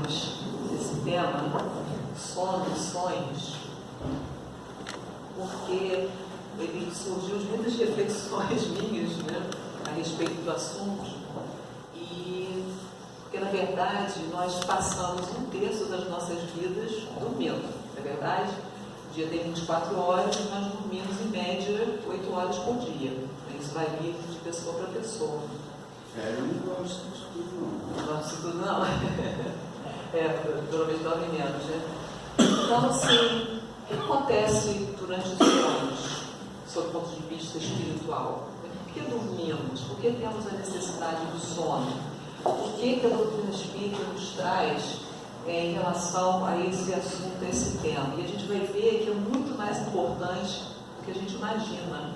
escolhemos esse tema, sono e sonhos, porque ele surgiu de muitas reflexões minhas, né, a respeito do assunto, e porque, na verdade, nós passamos um terço das nossas vidas dormindo, não é verdade? O dia tem 24 horas e nós dormimos, em média, 8 horas por dia. Isso varia de pessoa para pessoa. Eu não gosto disso tudo, não. Não gosto disso tudo, não. Pelo menos dorme menos, né? Então, assim, o que acontece durante os sonhos, sob o ponto de vista espiritual? Por que dormimos? Por que temos a necessidade do sono? O que a doutrina espírita nos traz em relação a esse assunto, a esse tema? E a gente vai ver que é muito mais importante do que a gente imagina.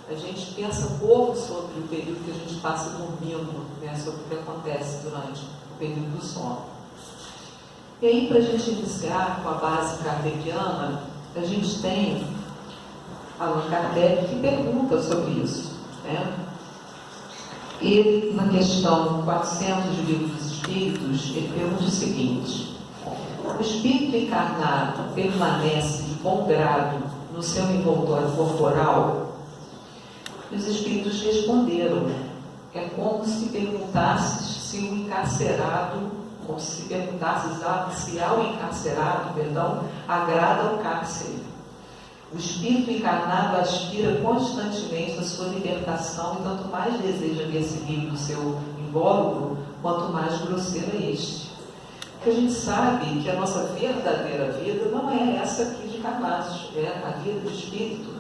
A gente pensa pouco sobre o período que a gente passa dormindo, né, sobre o que acontece durante o período do sono. E aí, para a gente iniciar com a base kardeciana, a gente tem Allan Kardec que pergunta sobre isso, né? Ele, na questão 400 do Livro dos Espíritos, ele pergunta o seguinte: o espírito encarnado permanece de bom grado no seu envoltório corporal? E os espíritos responderam: é como se perguntasses se o encarcerado, como se perguntasses se ao encarcerado, agrada ao cárcere. O espírito encarnado aspira constantemente a sua libertação e tanto mais deseja ver-se livre do seu invólucro, quanto mais grosseiro é este. Porque a gente sabe que a nossa verdadeira vida não é essa aqui de carnazes, é a vida do espírito.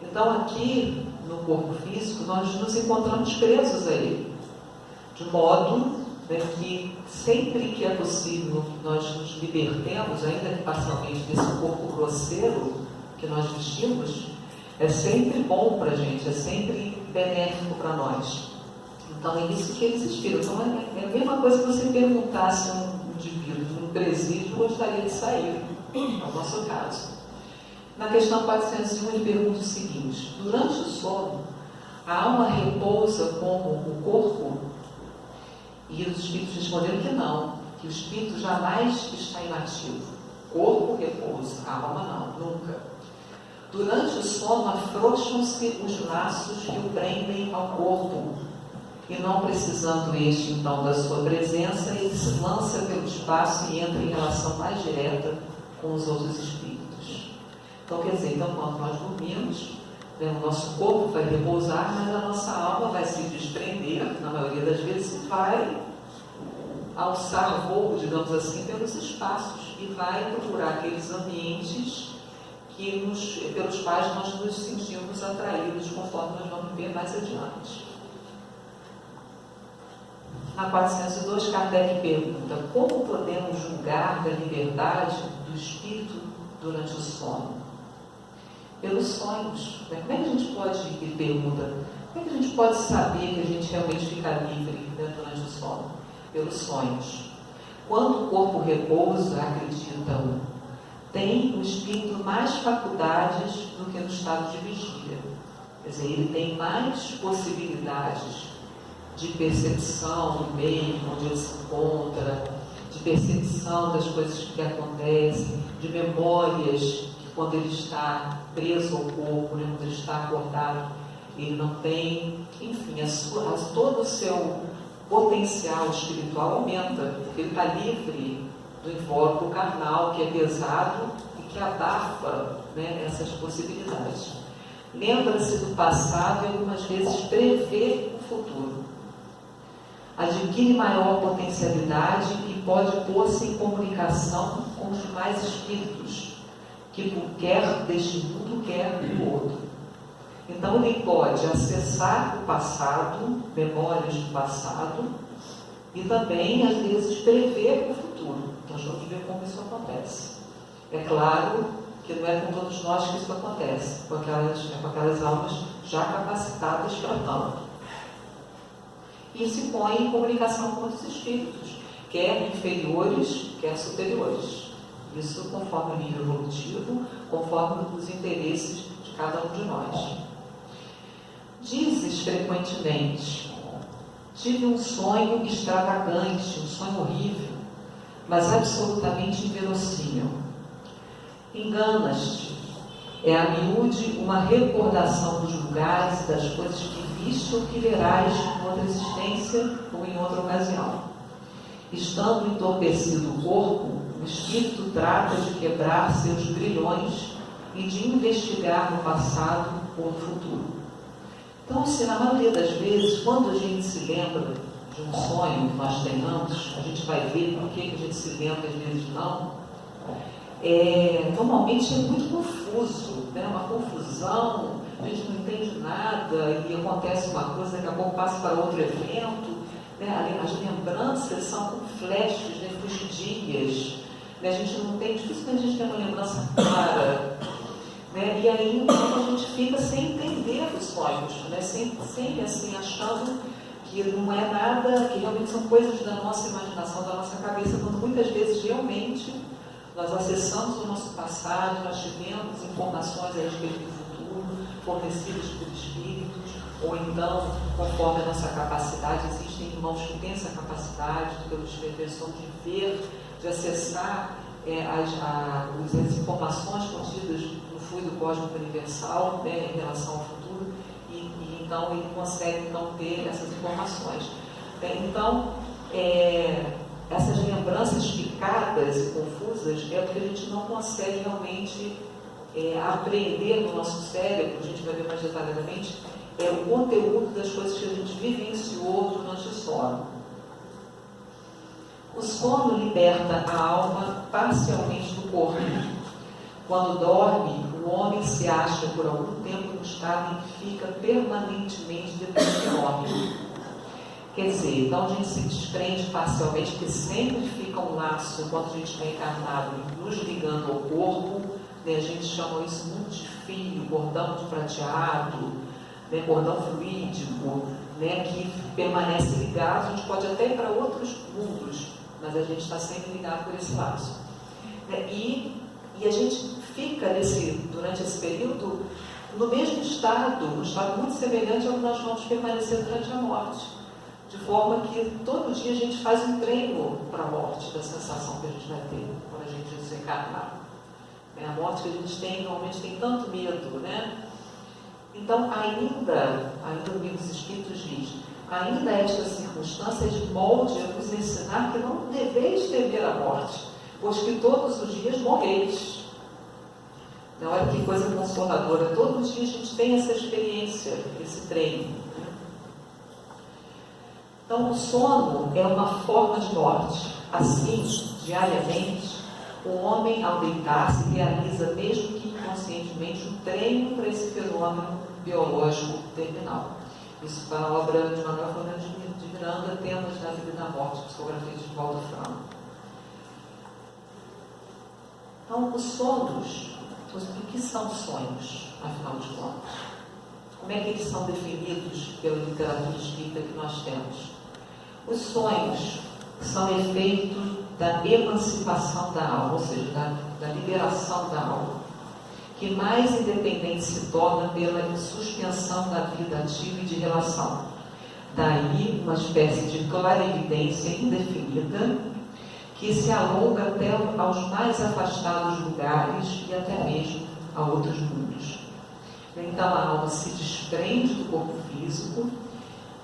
Então, aqui no corpo físico, nós nos encontramos presos a ele, de modo, né, que sempre que é possível nós nos libertemos, ainda que parcialmente, desse corpo grosseiro que nós vestimos, é sempre bom para a gente, é sempre benéfico para nós. Então é isso que eles inspiram. Então é a mesma coisa que você perguntasse a um indivíduo num presídio gostaria de sair, é o nosso caso. Na questão 401 ele pergunta o seguinte: durante o sono, a alma repousa como o corpo? E os espíritos responderam que não, que o espírito jamais está inativo. Corpo repousa, a alma não, nunca. Durante o sono afrouxam-se os laços que o prendem ao corpo, e não precisando este então da sua presença, ele se lança pelo espaço e entra em relação mais direta com os outros espíritos. Então, quer dizer, quando nós dormimos, né, o nosso corpo vai repousar, mas a nossa alma vai se desprender, na maioria das vezes, e vai alçar voo, digamos assim, pelos espaços, e vai procurar aqueles ambientes pelos quais nós nos sentimos atraídos, conforme nós vamos ver mais adiante. Na 402, Kardec pergunta: como podemos julgar da liberdade do espírito durante o sono? Pelos sonhos. Como é que a gente pode, ele pergunta, como é que a gente pode saber que a gente realmente fica livre, né, durante o sono? Pelos sonhos. Quando o corpo repousa, acreditam, tem o espírito mais faculdades do que no estado de vigília. Quer dizer, ele tem mais possibilidades de percepção do meio onde ele se encontra, de percepção das coisas que acontecem, de memórias que, quando ele está preso ao corpo, né, quando ele está acordado, ele não tem. Enfim, todo o seu potencial espiritual aumenta, porque ele está livre do invólucro carnal, que é pesado e que abafa, né, essas possibilidades. Lembra-se do passado e algumas vezes prevê o futuro. Adquire maior potencialidade e pode pôr-se em comunicação com os demais espíritos, que quer deste mundo, quer do outro. Então ele pode acessar o passado, memórias do passado, e também, às vezes, prever o futuro. Então, vamos ver como isso acontece. É claro que não é com todos nós que isso acontece, com aquelas almas já capacitadas para tanto. E se põe em comunicação com os espíritos, quer inferiores, quer superiores. Isso conforme o nível evolutivo, conforme os interesses de cada um de nós. Dizes frequentemente: tive um sonho extravagante, um sonho horrível. mas absolutamente inverossímil. Enganas-te. É a miúde uma recordação dos lugares e das coisas que viste ou que verás em outra existência ou em outra ocasião. Estando entorpecido o corpo, o espírito trata de quebrar seus grilhões e de investigar no passado ou no futuro. Então, se na maioria das vezes, quando a gente se lembra de um sonho que nós tenhamos, a gente vai ver por que a gente se lembra, às vezes não. Normalmente é muito confuso, né? Uma confusão, a gente não entende nada e acontece uma coisa, daqui a pouco passa para outro evento, né? As lembranças são como flashes, né? Fugidias, né? A gente não tem, dificilmente a gente tem uma lembrança clara, né? E aí então a gente fica sem entender os sonhos, né? sem assim, achando que não é nada, que realmente são coisas da nossa imaginação, da nossa cabeça, quando muitas vezes realmente nós acessamos o nosso passado, nós tivemos informações a respeito do futuro, fornecidas por espíritos, ou então, conforme a nossa capacidade, existem irmãos que têm essa capacidade, pelos espíritos, de ver, de acessar as informações contidas no fluido cósmico universal, né, em relação ao futuro, e então ele consegue então ter essas informações. Então, essas lembranças picadas e confusas é o que a gente não consegue realmente apreender no nosso cérebro, a gente vai ver mais detalhadamente, é o conteúdo das coisas que a gente vivenciou durante o sono. O sono liberta a alma parcialmente do corpo. Quando dorme, o homem se acha por algum tempo no estado em que fica permanentemente depois que dorme. Quer dizer, então a gente se desprende parcialmente, porque sempre fica um laço, enquanto a gente está encarnado, nos ligando ao corpo, né? A gente chama isso muito de fio, cordão de prateado, né? Cordão fluídico, né? Que permanece ligado. A gente pode até ir para outros mundos, mas a gente está sempre ligado por esse laço. Né? E a gente fica durante esse período no mesmo estado, um estado muito semelhante ao que nós vamos permanecer durante a morte. De forma que todo dia a gente faz um treino para a morte, da sensação que a gente vai ter quando a gente desencarnar. A morte que a gente tem, normalmente tem tanto medo, né? Então, ainda o livro dos Espíritos diz, ainda esta circunstância de molde a vos ensinar que não deveis temer a morte, pois que todos os dias morreis. Olha que coisa consoladora, todos os dias a gente tem essa experiência, esse treino. Então, o sono é uma forma de morte. Assim, diariamente, o homem, ao deitar-se, realiza, mesmo que inconscientemente, um treino para esse fenômeno biológico terminal. Isso está na obra de Manuel Fernandes de Miranda, Temas da Vida e da Morte, psicografia de Valdo Franco. Então, os sonhos, o que são sonhos, afinal de contas? Como é que eles são definidos pela literatura espírita que nós temos? Os sonhos são efeitos da emancipação da alma, ou seja, da liberação da alma, que mais independente se torna pela suspensão da vida ativa e de relação. Daí uma espécie de clarividência indefinida que se alonga até aos mais afastados lugares e até mesmo a outros mundos. Então a alma se desprende do corpo físico,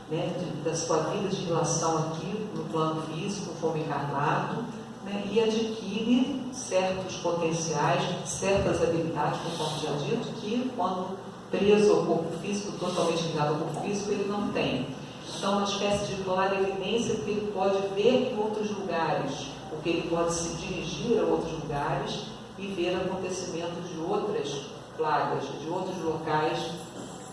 né, da sua vida de relação aqui no plano físico, como encarnado, né, e adquire certos potenciais, certas habilidades, conforme já dito, que quando preso ao corpo físico, totalmente ligado ao corpo físico, ele não tem. Então, uma espécie de clarividência que ele pode ver em outros lugares, porque ele pode se dirigir a outros lugares e ver acontecimentos de outras plagas, de outros locais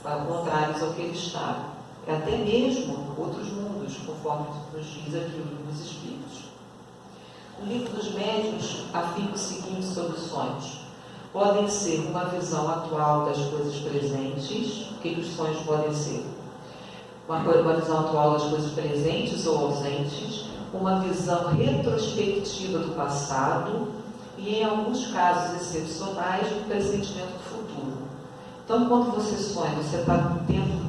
contrários ao que ele está. Até mesmo outros mundos, conforme nos diz aqui o livro dos Espíritos. O livro dos Médiuns afirma o seguinte sobre os sonhos. Podem ser uma visão atual das coisas presentes. O que os sonhos podem ser? Uma visão atual das coisas presentes ou ausentes, uma visão retrospectiva do passado e, em alguns casos excepcionais, um pressentimento do futuro. Então, quando você sonha, você está tendo,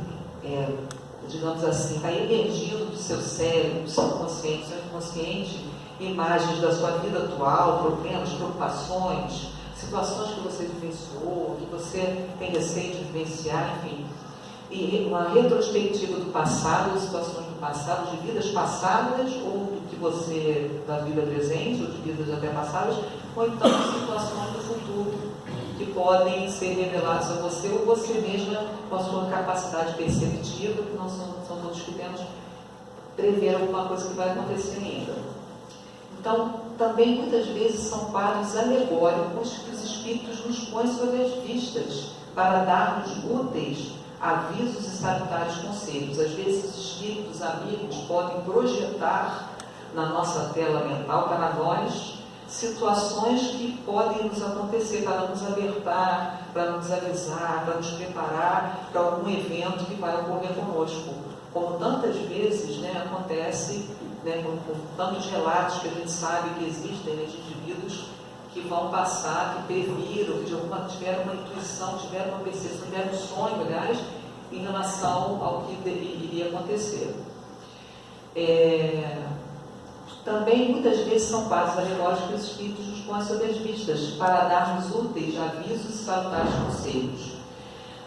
digamos assim, está emergindo do seu cérebro, do seu consciente. O seu inconsciente imagens da sua vida atual, problemas, preocupações, situações que você vivenciou, que você tem receio de vivenciar, enfim. E uma retrospectiva do passado, situações do passado, de vidas passadas, ou do que você, da vida presente, ou de vidas até passadas, ou então situações do futuro, que podem ser reveladas a você, ou você mesma, com a sua capacidade perceptiva, que não são todos que temos, prever alguma coisa que vai acontecer ainda. Então, também muitas vezes são quadros alegóricos que os espíritos nos põem sobre as vistas, para dar-nos úteis avisos e salutares conselhos. Às vezes, os espíritos amigos podem projetar na nossa tela mental para nós situações que podem nos acontecer, para nos alertar, para nos avisar, para nos preparar para algum evento que vai ocorrer conosco. Como tantas vezes, né, acontece, né, com tantos relatos que a gente sabe que existem, né, de indivíduos que vão passar, que previram, que de alguma tiveram uma intuição, tiveram uma percepção, tiveram um sonho, aliás, em relação ao que iria acontecer. Também, muitas vezes, são quadros alegóricos que os espíritos nos põem sobre as vistas, para dar-nos úteis avisos e salutares conselhos.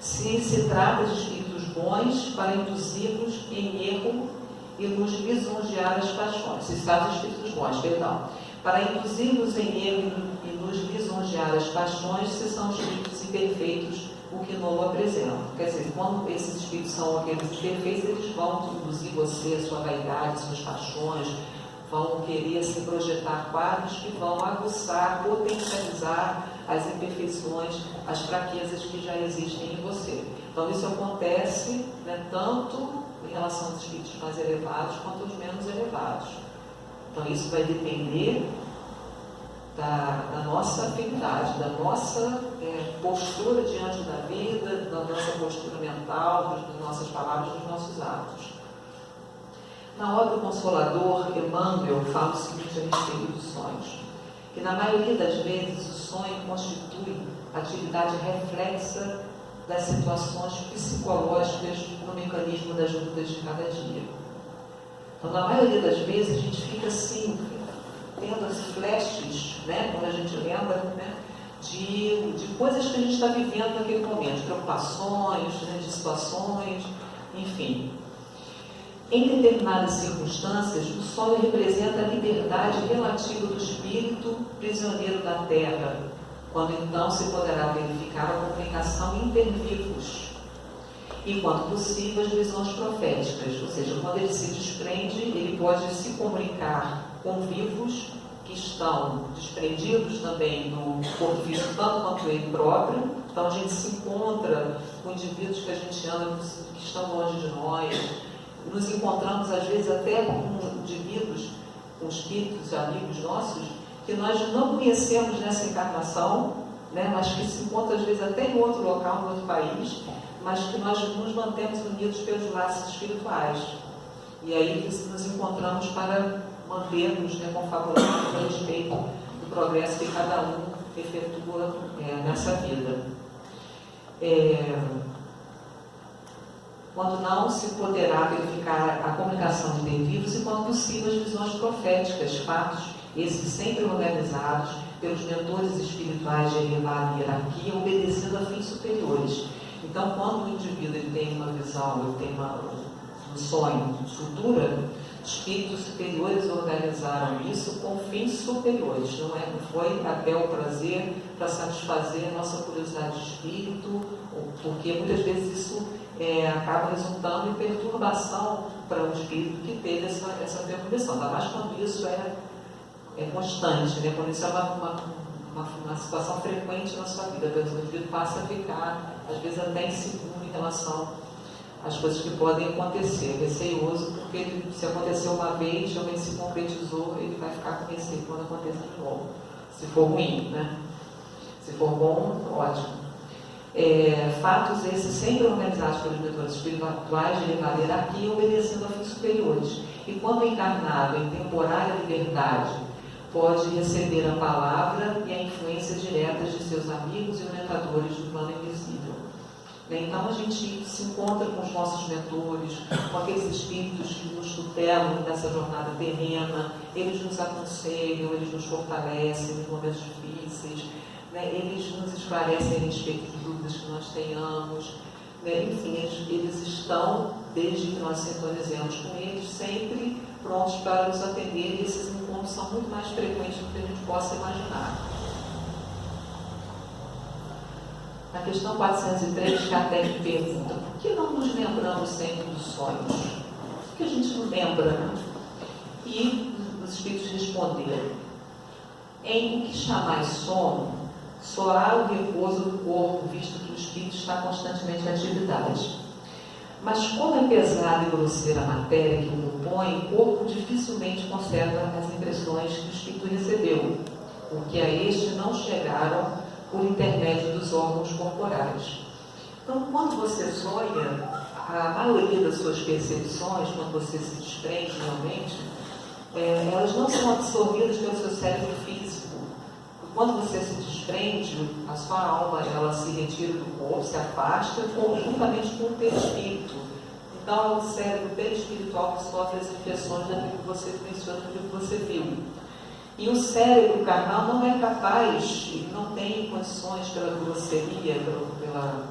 Se trata de espíritos bons, para induzir-nos em erro e nos lisonjear as paixões. Se trata de espíritos bons, perdão. Para induzir-nos em erro e nos lisonjear as paixões, se são espíritos imperfeitos, o que não o apresentam. Quer dizer, quando esses espíritos são aqueles imperfeitos, eles vão induzir você, a sua vaidade, suas paixões, vão querer se projetar quadros que vão aguçar, potencializar as imperfeições, as fraquezas que já existem em você. Então, isso acontece, né, tanto em relação aos espíritos mais elevados quanto aos menos elevados. Então, isso vai depender da nossa afinidade, da nossa postura diante da vida, da nossa postura mental, das nossas palavras, dos nossos atos. Na obra O Consolador, Emmanuel fala o seguinte a respeito dos sonhos, que na maioria das vezes o sonho constitui atividade reflexa das situações psicológicas no mecanismo das lutas de cada dia. Então, na maioria das vezes, a gente fica assim, tendo as flashes, né, quando a gente lembra, né, de coisas que a gente está vivendo naquele momento, de preocupações, né, de situações, enfim. Em determinadas circunstâncias, o sonho representa a liberdade relativa do espírito prisioneiro da terra, quando então se poderá verificar a comunicação intervivos e, quando possível, as visões proféticas, ou seja, quando ele se desprende, ele pode se comunicar com vivos que estão desprendidos também do corpo físico, tanto quanto ele próprio. Então, a gente se encontra com indivíduos que a gente ama, que estão longe de nós. Nos encontramos, às vezes, até com indivíduos, com espíritos amigos nossos, que nós não conhecemos nessa encarnação, né, mas que se encontram, às vezes, até em outro local, em outro país, mas que nós nos mantemos unidos pelos laços espirituais. E aí nos encontramos para mantermos, né, confabulados a respeito do progresso que cada um efetua nessa vida. Quando não se poderá verificar a comunicação de vivos e, quando possível, as visões proféticas, fatos, esses sempre organizados pelos mentores espirituais de elevada hierarquia, obedecendo a fins superiores. Então, quando o indivíduo ele tem uma visão, ele tem um sonho futuro, espíritos superiores organizaram isso com fins superiores, não foi até o prazer para satisfazer a nossa curiosidade de espírito, porque muitas vezes isso acaba resultando em perturbação para um espírito que teve essa perturbação, ainda mais quando isso é constante, né? Quando isso é uma situação frequente na sua vida, o indivíduo passa a ficar, às vezes, até inseguro em relação às coisas que podem acontecer, receioso, porque se aconteceu uma vez, realmente se concretizou, ele vai ficar com receio quando acontecer de novo, se for ruim, né? Se for bom, ótimo. Fatos esses sempre organizados pelos mentores espirituais de elevada hierarquia, obedecendo a fins superiores. E quando encarnado em temporária liberdade, pode receber a palavra e a influência diretas de seus amigos e orientadores do plano invisível. né? Então a gente se encontra com os nossos mentores, com aqueles espíritos que nos tutelam nessa jornada terrena, eles nos aconselham, eles nos fortalecem nos momentos difíceis, né? Eles nos esclarecem a respeito de dúvidas que nós tenhamos, né? Enfim, eles estão, desde que nós sintonizemos com eles, sempre prontos para nos atender, e esses encontros são muito mais frequentes do que a gente possa imaginar. Na questão 403, Kardec pergunta: por que não nos lembramos sempre dos sonhos? Por que a gente não lembra, né? E os espíritos responderam: em o que chamais sono, só há o repouso do corpo, visto que o espírito está constantemente em atividade. Mas como é pesada e grosseira a matéria que o compõe, o corpo dificilmente conserva as impressões que o espírito recebeu, porque a este não chegaram por intermédio dos órgãos corporais. Então, quando você sonha, a maioria das suas percepções, quando você se desprende realmente, elas não são absorvidas pelo seu cérebro físico. Quando você se desprende, a sua alma ela se retira do corpo, se afasta, conjuntamente com o perispírito. Então, é o cérebro perispiritual que sofre as impressões daquilo que você menciona, daquilo que você viu. E o cérebro carnal não é capaz, não tem condições pela grosseria, pela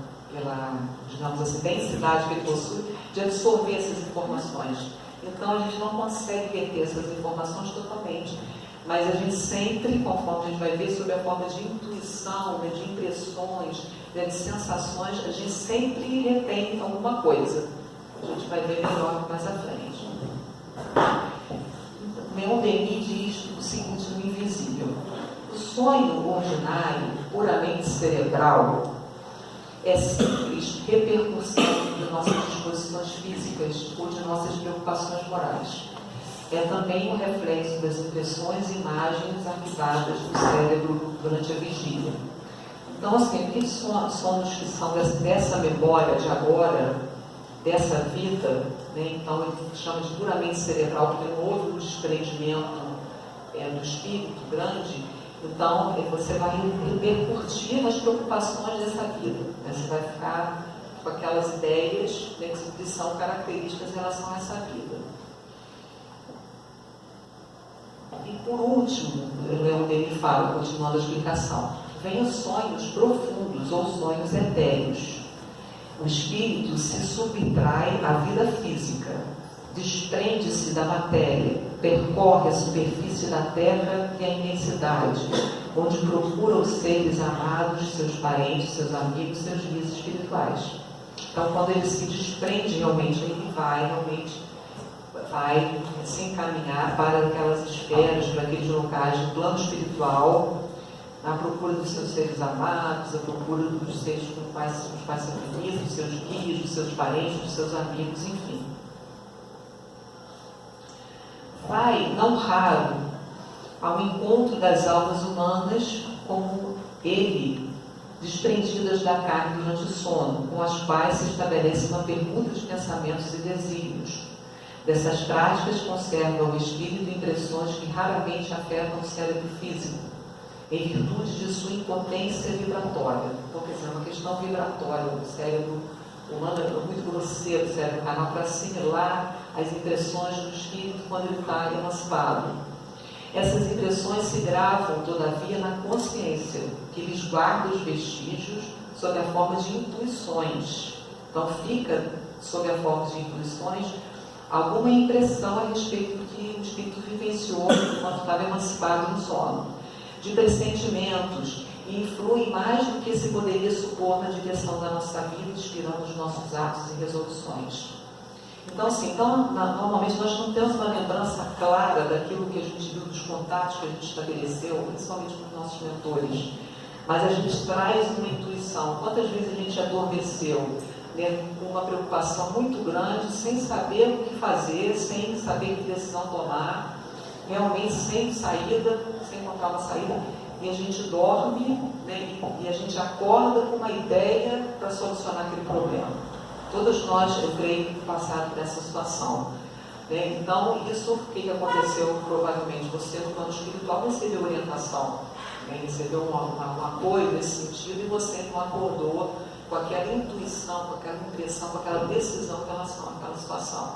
digamos assim, densidade que ele possui, de absorver essas informações. Então, a gente não consegue reter essas informações totalmente. Mas a gente sempre, conforme a gente vai ver, sob a forma de intuição, né, de impressões, né, de sensações, a gente sempre retém alguma coisa. A gente vai ver melhor mais à frente. Leon Denis diz o seguinte no Invisível: o sonho ordinário, puramente cerebral, é simples repercussão de nossas disposições físicas ou de nossas preocupações morais. É também um reflexo das impressões e imagens arquivadas do cérebro durante a vigília. Então, assim, aqueles sonhos que são dessa memória de agora, dessa vida, né? Então ele chama de puramente cerebral, porque não houve um desprendimento do espírito grande. Então, você vai repercutir nas preocupações dessa vida, né? Você vai ficar com aquelas ideias, né, que são características em relação a essa vida. E por último, Leon Denis fala, continuando a explicação: vem os sonhos profundos ou sonhos etéreos. O espírito se subtrai à vida física, desprende-se da matéria, percorre a superfície da terra e a imensidade, onde procura os seres amados, seus parentes, seus amigos, seus guias espirituais. Então, quando ele se desprende realmente, ele vai se encaminhar para aquelas esferas, para aqueles locais do plano espiritual, à procura dos seus seres amados, à procura dos seres com os quais se felizes, dos seus guias, dos seus parentes, dos seus amigos, enfim. Vai, não raro, ao encontro das almas humanas como ele, desprendidas da carne durante o sono, com as quais se estabelece uma permuta de pensamentos e desígnios. Dessas práticas conserva o espírito impressões que raramente afetam o cérebro físico, em virtude de sua impotência vibratória. Então, quer dizer, é uma questão vibratória. O cérebro humano é muito grosseiro, o cérebro carnal, para assimilar as impressões do espírito quando ele está emancipado. Essas impressões se gravam, todavia, na consciência, que lhes guarda os vestígios sob a forma de intuições. Então, fica sob a forma de intuições alguma impressão a respeito do que o espírito vivenciou quando estava emancipado no sono, de pressentimentos, e influi mais do que se poderia supor na direção da nossa vida, inspirando os nossos atos e resoluções. Então, assim, normalmente nós não temos uma lembrança clara daquilo que a gente viu, dos contatos que a gente estabeleceu, principalmente com os nossos mentores, mas a gente traz uma intuição. Quantas vezes a gente adormeceu, né, com uma preocupação muito grande, sem saber o que fazer, sem saber que decisão tomar, realmente sem saída, sem encontrar uma saída, e a gente dorme, né, e a gente acorda com uma ideia para solucionar aquele problema. Todos nós, eu creio, passaram por essa situação, né? Então, isso, o que aconteceu? Provavelmente você, no plano espiritual, recebeu orientação, né? Recebeu um apoio nesse sentido, e você não acordou com aquela intuição, com aquela impressão, com aquela decisão em relação àquela situação.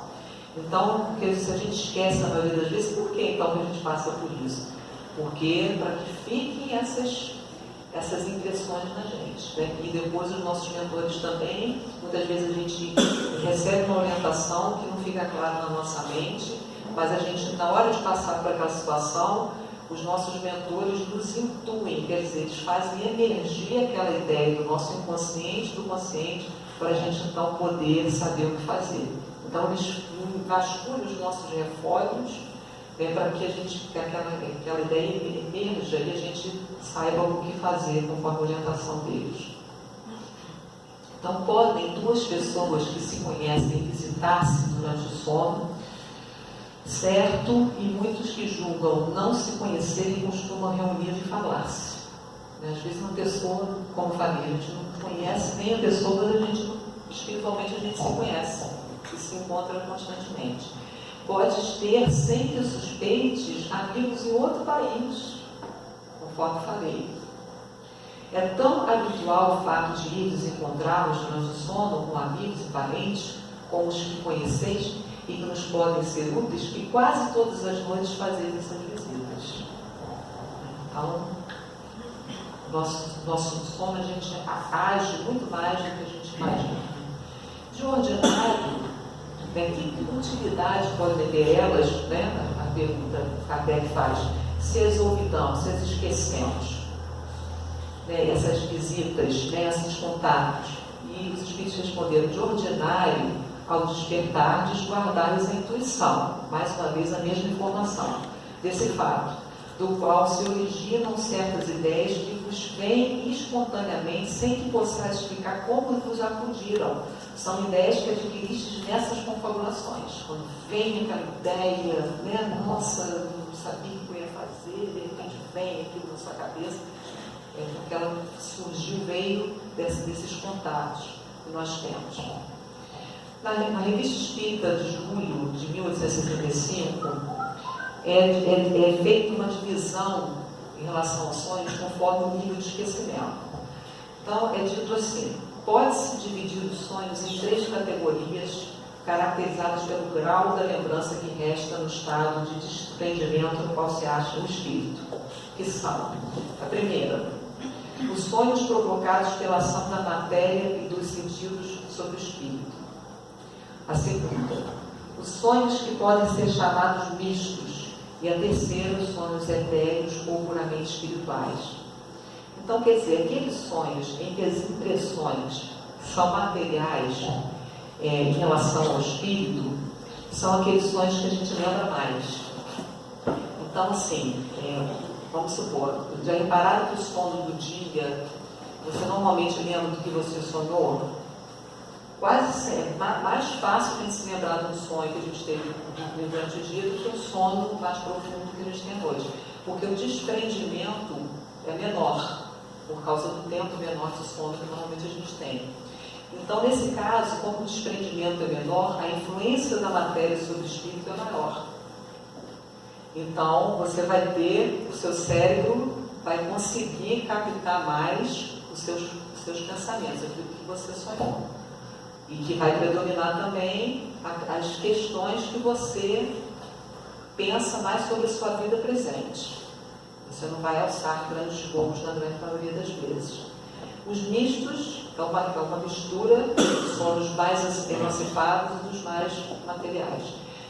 Então, porque se a gente esquece na maioria das vezes, por que então que a gente passa por isso? Porque para que fiquem essas impressões na gente, né? E depois os nossos mentores também, muitas vezes a gente recebe uma orientação que não fica clara na nossa mente, mas a gente, na hora de passar por aquela situação, os nossos mentores nos intuem, quer dizer, eles fazem emergir aquela ideia do nosso inconsciente, do consciente, para a gente então poder saber o que fazer. Então eles vasculham os nossos refólios, para que aquela ideia emerja e a gente saiba o que fazer conforme a orientação deles. Então podem duas pessoas que se conhecem visitar-se durante o sono, certo? E muitos que julgam não se conhecerem costumam reunir e falar-se. Às vezes uma pessoa, como família, a gente não conhece nem a pessoa, mas a gente, espiritualmente a gente se conhece e se encontra constantemente. Podes ter, sem que suspeites, amigos em outro país, conforme falei. É tão habitual o fato de ires encontrá-los durante o sono com amigos e parentes, como os que conheceis, e que nos podem ser úteis, que quase todas as noites fazeis essas visitas. Então, nosso sono, a gente age muito mais do que a gente imagina. De ordinário, que utilidade podem ter elas, né? A pergunta que Kardec faz, se as olvidamos, se as esquecemos, né? Essas visitas, né? Esses contatos. E os espíritos responderam, de ordinário, ao despertar, guardares a intuição, mais uma vez a mesma informação, desse fato, do qual se originam certas ideias que vos vêm espontaneamente, sem que possais explicar como vos acudiram. São ideias que adquiristes nessas confabulações. Quando vem aquela ideia, né? Nossa, não sabia o que eu ia fazer, de repente vem aquilo na sua cabeça, aquela surgiu, veio desses contatos que nós temos. Na Revista Espírita de julho de 1865, é feita uma divisão em relação aos sonhos conforme o nível de esquecimento. Então, é dito assim, pode-se dividir os sonhos em 3 categorias, caracterizadas pelo grau da lembrança que resta no estado de desprendimento no qual se acha o espírito, que são, a primeira, os sonhos provocados pela ação da matéria e dos sentidos sobre o espírito. A segunda, os sonhos que podem ser chamados mistos. E a terceira, os sonhos etéreos ou puramente espirituais. Então, quer dizer, aqueles sonhos em que as impressões são materiais em relação ao espírito, são aqueles sonhos que a gente lembra mais. Então, assim, vamos supor, já repararam que o sono do dia, você normalmente lembra do que você sonhou? Quase sempre, mais fácil a gente se lembrar de um sonho que a gente teve durante o dia do que um sono mais profundo que a gente tem à noite. Porque o desprendimento é menor, por causa do tempo menor de sono que normalmente a gente tem. Então, nesse caso, como o desprendimento é menor, a influência da matéria sobre o espírito é maior. Então, você vai ter, o seu cérebro vai conseguir captar mais os seus pensamentos, aquilo que você sonhou. E que vai predominar também as questões que você pensa mais sobre a sua vida presente. Você não vai alçar grandes voos na grande maioria das vezes. Os mistos é uma mistura dos sonos mais emancipados e dos mais materiais.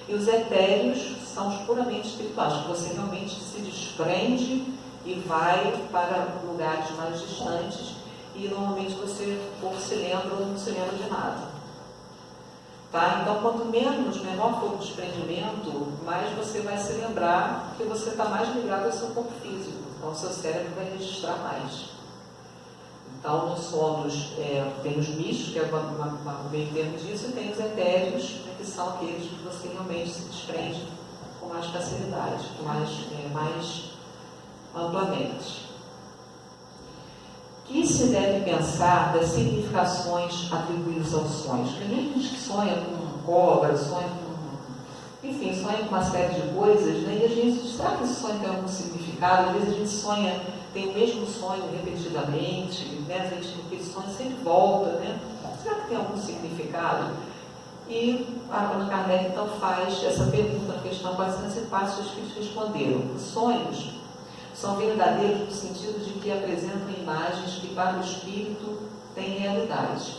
E os etéreos são os puramente espirituais, que você realmente se desprende e vai para lugares mais distantes e normalmente você ou se lembra ou não se lembra de nada. Tá? Então, quanto menor for o desprendimento, mais você vai se lembrar que você está mais ligado ao seu corpo físico. Então, o seu cérebro vai registrar mais. Então, nos sonos tem os mistos, que é o meio termo disso, e tem os etéreos, né, que são aqueles que você realmente se desprende com mais facilidade, com mais amplamente. Que se deve pensar das significações atribuídas aos sonhos? Porque nem a gente que sonha com cobra, sonha enfim, sonha com uma série de coisas, né? E a gente, será que esse sonho tem algum significado? Às vezes a gente sonha, tem o mesmo sonho repetidamente, né? A gente, aquele sonho sempre volta, né? Será que tem algum significado? E Allan Kardec então faz essa pergunta na questão 404, os espíritos responderam: os sonhos são verdadeiros no sentido de que apresentam imagens que para o espírito têm realidade,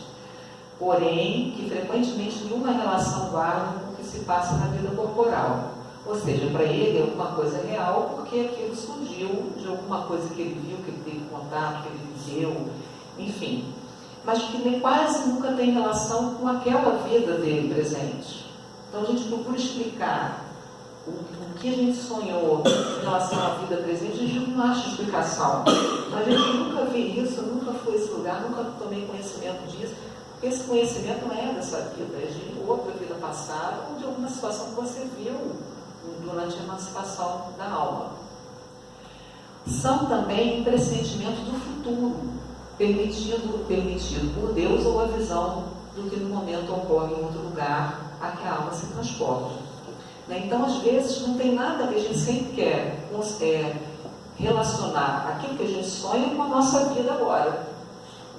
porém que frequentemente nenhuma relação guardam com o que se passa na vida corporal. Ou seja, para ele é alguma coisa real porque aquilo surgiu de alguma coisa que ele viu, que ele teve contato, que ele viveu, enfim. Mas que quase nunca tem relação com aquela vida dele presente. Então a gente procura explicar o que a gente sonhou em relação à vida presente, a gente não acha explicação. A gente nunca vê isso, nunca foi esse lugar, nunca tomei conhecimento disso, porque esse conhecimento não é dessa vida, é de outra vida passada ou de alguma situação que você viu durante a emancipação da alma. São também um pressentimento do futuro, permitido por Deus ou a visão do que no momento ocorre em outro lugar a que a alma se transporta. Então, às vezes, não tem nada a ver, a gente sempre quer relacionar aquilo que a gente sonha com a nossa vida agora.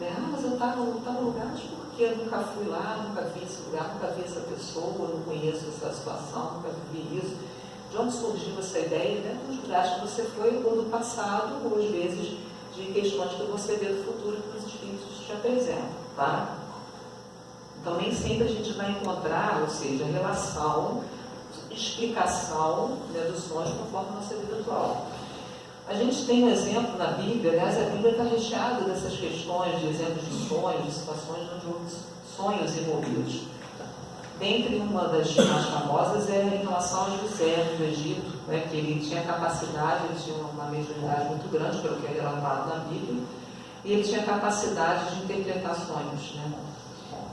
Mas eu estava no lugar, mas por que eu nunca fui lá, nunca vi esse lugar, nunca vi essa pessoa, não conheço essa situação, nunca vivi isso. De onde surgiu essa ideia? Dos lugares que você foi ou do passado, ou às vezes de questões que você vê do futuro que os espíritos te apresentam, tá? Então, nem sempre a gente vai encontrar, ou seja, relação, explicação, dos sonhos conforme a nossa vida atual. A gente tem um exemplo na Bíblia, aliás, a Bíblia está recheada dessas questões, de exemplos de sonhos, de situações onde houve sonhos envolvidos. Dentre uma das mais famosas é em relação a José do Egito, que ele tinha capacidade, ele tinha uma mediunidade muito grande, pelo que é relatado na Bíblia, e ele tinha capacidade de interpretar sonhos.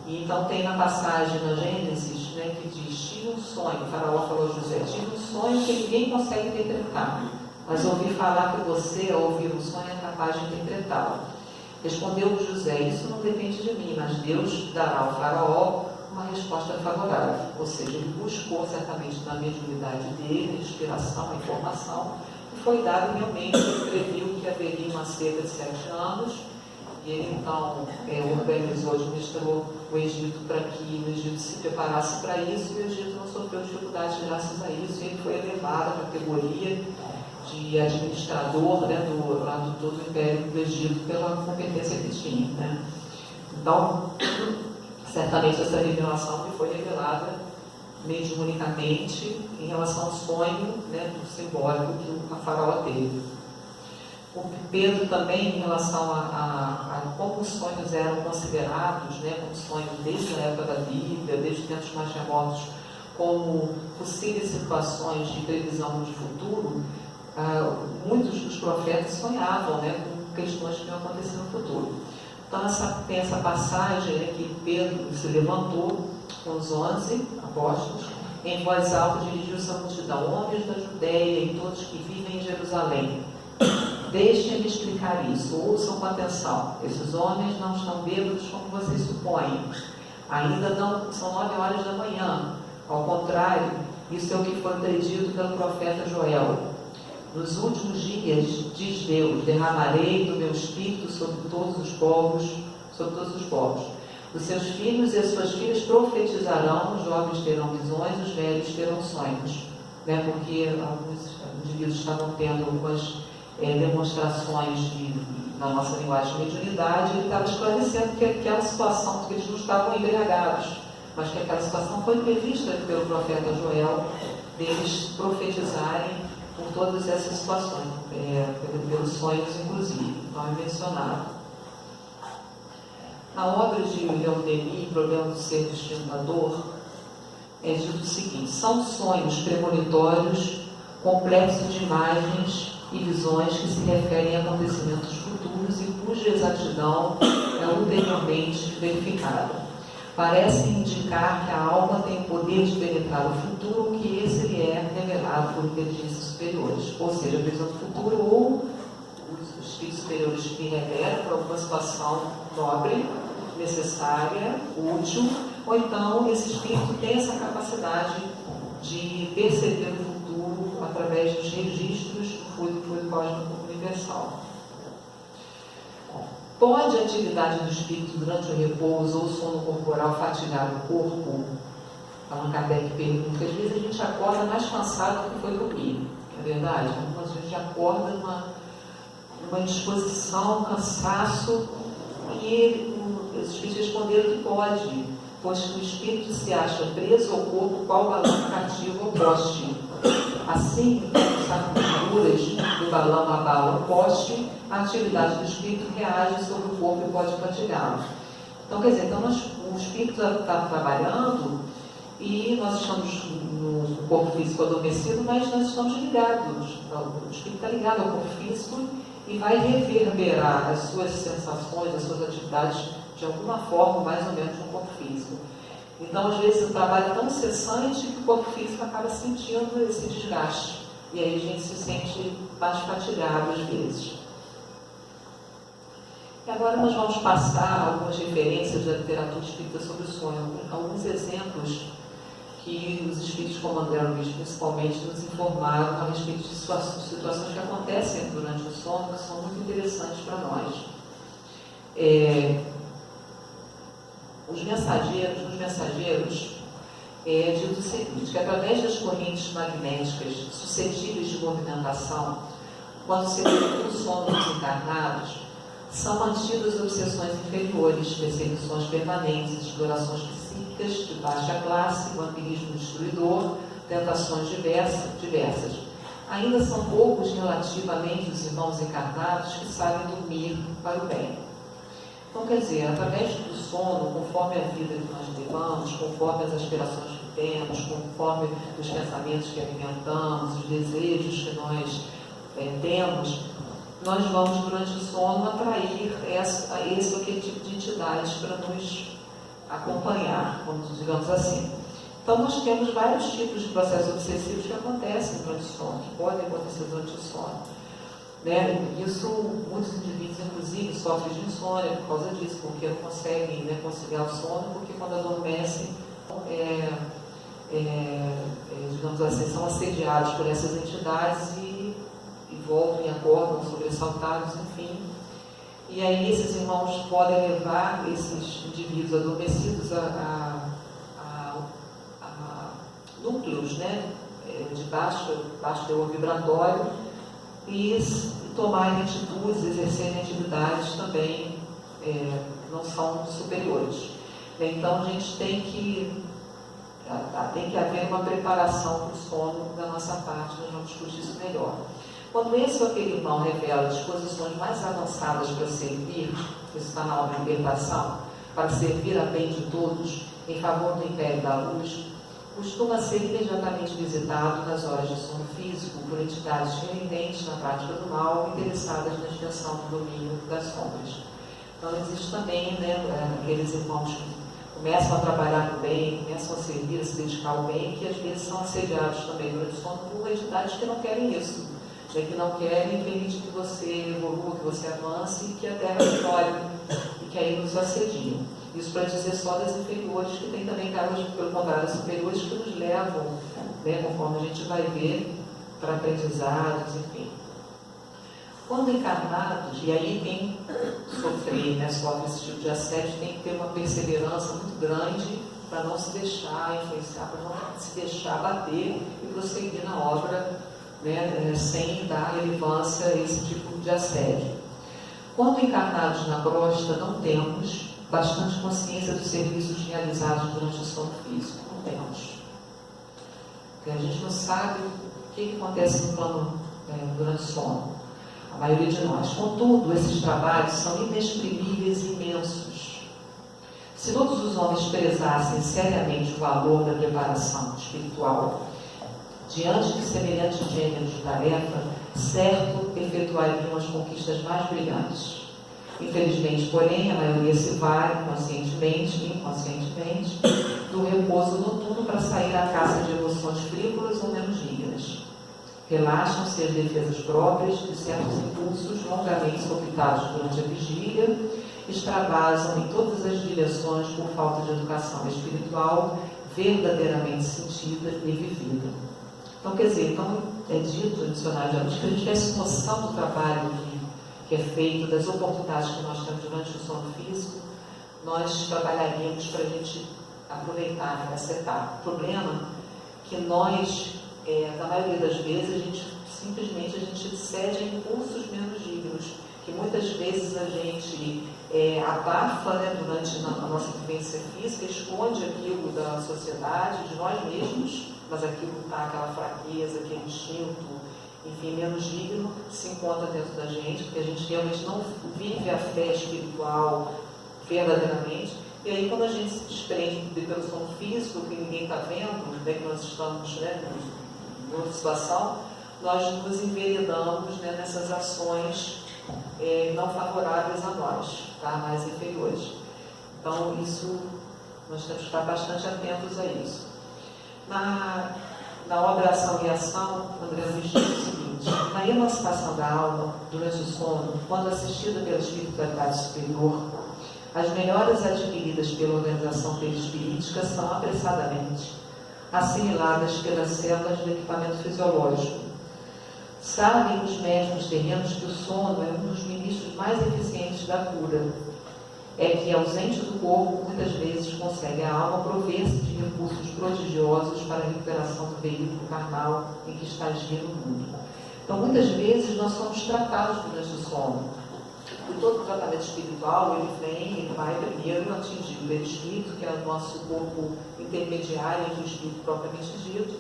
E então tem na passagem na Gênesis, que diz: tive um sonho, o faraó falou a José, tive um sonho que ninguém consegue interpretar, mas ouvi falar que você, ao ouvir um sonho, é capaz de interpretá-lo. Respondeu José: isso não depende de mim, mas Deus dará ao faraó uma resposta favorável. Ou seja, ele buscou certamente na mediunidade dele, inspiração, informação, e foi dado realmente, ele previu que haveria uma seca de 7 anos, e ele então organizou, administrou o Egito para que o Egito se preparasse para isso, e o Egito não sofreu dificuldades graças a isso, e ele foi elevado à categoria de administrador do todo o Império do Egito pela competência que tinha. Então, certamente essa revelação que foi revelada mediunicamente em relação ao sonho do simbólico que o faraó teve. O Pedro também, em relação a como os sonhos eram considerados, como sonhos desde a época da Bíblia, desde tempos mais remotos, como possíveis situações de previsão de futuro, muitos dos profetas sonhavam com questões que iam acontecer no futuro. Então, tem essa passagem que Pedro se levantou com os 11 apóstolos, em voz alta dirigiu-se à multidão: homens da Judéia e todos que vivem em Jerusalém, deixem-me explicar isso, ouçam com atenção. Esses homens não estão bêbados como vocês supõem, ainda não são 9 horas da manhã. Ao contrário, isso é o que foi predito pelo profeta Joel. Nos últimos dias, diz Deus, derramarei do meu espírito sobre todos os povos, Os seus filhos e as suas filhas profetizarão, os jovens terão visões, os velhos terão sonhos. Porque alguns indivíduos estavam tendo algumas demonstrações na nossa linguagem de mediunidade, ele estava esclarecendo que aquela situação, que eles não estavam embriagados, mas que aquela situação foi prevista pelo profeta Joel, deles profetizarem por todas essas situações, pelos sonhos inclusive. Então é mencionado. Na obra de Leon Denis, Problema do Ser Destino da Dor, é dito o seguinte: são sonhos premonitórios complexos de imagens e visões que se referem a acontecimentos futuros e cuja exatidão é ulteriormente verificada. Parecem indicar que a alma tem o poder de penetrar o futuro, que esse lhe é revelado por inteligências superiores. Ou seja, a visão do futuro, ou os espíritos superiores que revelam para alguma situação nobre, necessária, útil, ou então esse espírito tem essa capacidade de perceber o futuro através dos registros do fluido cósmico universal. Pode a atividade do espírito durante o repouso ou o sono corporal fatigar o corpo? Allan Kardec pergunta. Às vezes a gente acorda mais cansado do que foi dormir, não é verdade? Algumas vezes a gente acorda numa indisposição, um cansaço, e os espíritos responderam que pode, pois que o espírito se acha preso ao corpo qual balão cativo ao poste. Assim, as sacudiduras do balão abalam o poste, a atividade do espírito reage sobre o corpo e pode fatigá-lo. Então, quer dizer, o espírito está trabalhando e nós estamos no corpo físico adormecido, mas nós estamos ligados. O espírito está ligado ao corpo físico e vai reverberar as suas sensações, as suas atividades de alguma forma, mais ou menos, no corpo físico. Então, às vezes, o trabalho é tão incessante que o corpo físico acaba sentindo esse desgaste. E aí a gente se sente mais fatigado às vezes. E agora nós vamos passar algumas referências da literatura espírita sobre o sonho, alguns exemplos que os espíritos como André Luiz, principalmente, nos informaram a respeito de situações que acontecem durante o sono, que são muito interessantes para nós. Nos mensageiros é dito o seguinte, que através das correntes magnéticas suscetíveis de movimentação, quando se executa o sono dos encarnados, são mantidas obsessões inferiores, perseguições permanentes, explorações psíquicas de baixa classe, vampirismo destruidor, tentações diversas. Ainda são poucos relativamente os irmãos encarnados que sabem dormir para o bem. Então, quer dizer, através do sono, conforme a vida que nós levamos, conforme as aspirações que temos, conforme os pensamentos que alimentamos, os desejos que nós temos, nós vamos, durante o sono, atrair aquele tipo de entidades para nos acompanhar, digamos assim. Então, nós temos vários tipos de processos obsessivos que acontecem durante o sono, que podem acontecer durante o sono. Isso, muitos indivíduos, inclusive, sofrem de insônia por causa disso, porque não conseguem conciliar o sono, porque quando adormecem, digamos assim, são assediados por essas entidades e voltam e acordam sobressaltados, enfim. E aí esses irmãos podem levar esses indivíduos adormecidos a núcleos de baixo teor vibratório e tomarem atitudes, exercerem atividades também não são superiores. Então a gente tem que haver uma preparação para o sono da nossa parte, nós vamos discutir isso melhor. Quando esse ou aquele irmão revela disposições mais avançadas para servir, isso está na obra Libertação, para servir a bem de todos, em favor do império da luz, costuma ser imediatamente visitado nas horas de sono físico por entidades residentes na prática do mal, interessadas na extensão do domínio das sombras. Então, existe também aqueles irmãos que começam a trabalhar no bem, começam a servir, a se dedicar ao bem, que às vezes são assediados também durante o sono por entidades que não querem isso, que não querem permitir que você evolua, que você avance e que a Terra explore, e que aí nos assediam. Isso para dizer só das inferiores, que tem também casos, pelo contrário, das superiores que nos levam, conforme a gente vai ver, para aprendizados, enfim. Quando encarnados, e aí quem sofre esse tipo de assédio, tem que ter uma perseverança muito grande para não se deixar influenciar, para não se deixar bater e prosseguir na obra, sem dar relevância a esse tipo de assédio. Quando encarnados na crosta, não temos bastante consciência dos serviços realizados durante o sono físico. Não temos. Porque a gente não sabe o que acontece no plano durante o sono. A maioria de nós. Contudo, esses trabalhos são inexprimíveis e imensos. Se todos os homens prezassem seriamente o valor da preparação espiritual, diante de semelhante gênero de tarefa, certo efetuariam as conquistas mais brilhantes. Infelizmente, porém, a maioria se vale, conscientemente e inconscientemente, do repouso noturno para sair à caça de emoções frívolas ou menos dignas. Relaxam-se as defesas próprias de certos impulsos longamente sopitados durante a vigília, extravasam em todas as direções por falta de educação espiritual, verdadeiramente sentida e vivida. Então, quer dizer, é dito no dicionário de Luz que a gente tivesse noção do trabalho que é feito, das oportunidades que nós temos durante o sono físico, nós trabalharíamos para a gente aproveitar essa etapa. O problema é que nós, na maioria das vezes, simplesmente a gente cede a impulsos menos dignos, que muitas vezes a gente abafa, né, durante a nossa vivência física, esconde aquilo da sociedade, de nós mesmos, mas aquilo está, aquela fraqueza, aquele instinto, enfim, menos digno, se encontra dentro da gente, porque a gente realmente não vive a fé espiritual verdadeiramente. E aí, quando a gente se desprende pelo sono físico, que ninguém está vendo, né, que nós estamos, né, em outra situação, nós nos enveredamos, né, nessas ações não favoráveis a nós, tá? Mais inferiores. Então, isso, nós temos que estar bastante atentos a isso. Na obra Ação e Ação, André Luiz diz o seguinte: na emancipação da alma, durante o sono, quando assistida pela espiritualidade superior, as melhoras adquiridas pela organização perispirítica são apressadamente assimiladas pelas células do equipamento fisiológico. Sabem os médicos terrenos que o sono é um dos ministros mais eficientes da cura. É que, ausente do corpo, muitas vezes consegue a alma prover-se de recursos prodigiosos para a recuperação do veículo carnal em que está agindo o mundo. Então, muitas vezes, nós somos tratados durante o sono. E todo o tratamento espiritual, ele vai primeiro atingir o perispírito, que é o nosso corpo intermediário entre o espírito propriamente dito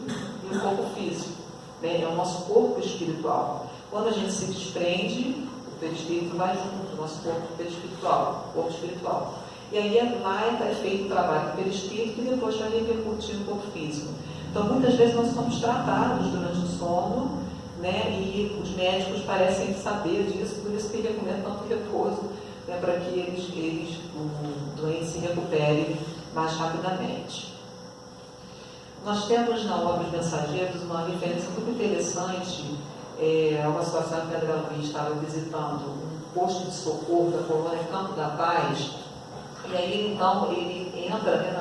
e o corpo físico. É o nosso corpo espiritual. Quando a gente se desprende, o perispírito vai junto, o nosso corpo espiritual. E aí lá é feito o trabalho do perispírito e depois vai repercutir no corpo físico. Então, muitas vezes nós somos tratados durante o sono, né, e os médicos parecem saber disso, por isso que recomendam tanto repouso, né, para que o doente se recupere mais rapidamente. Nós temos na obra Os Mensageiros uma referência muito interessante, uma situação que André Luiz estava visitando um posto de socorro da colônia Campo da Paz, e aí então ele entra, né,